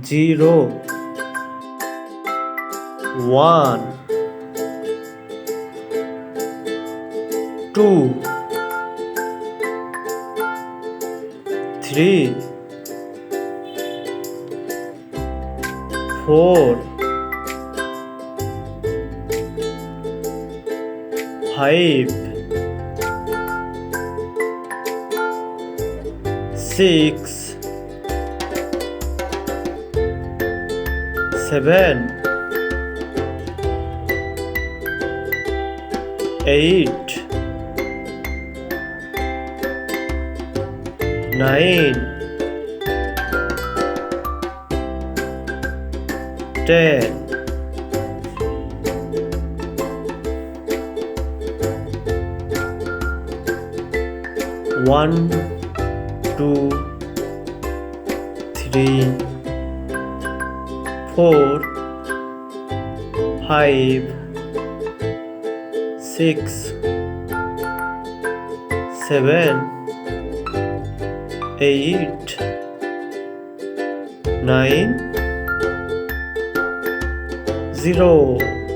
0 1 2 3 4 5 6 7 8 9 10 1 2 3 4 5 6 7 8 9 0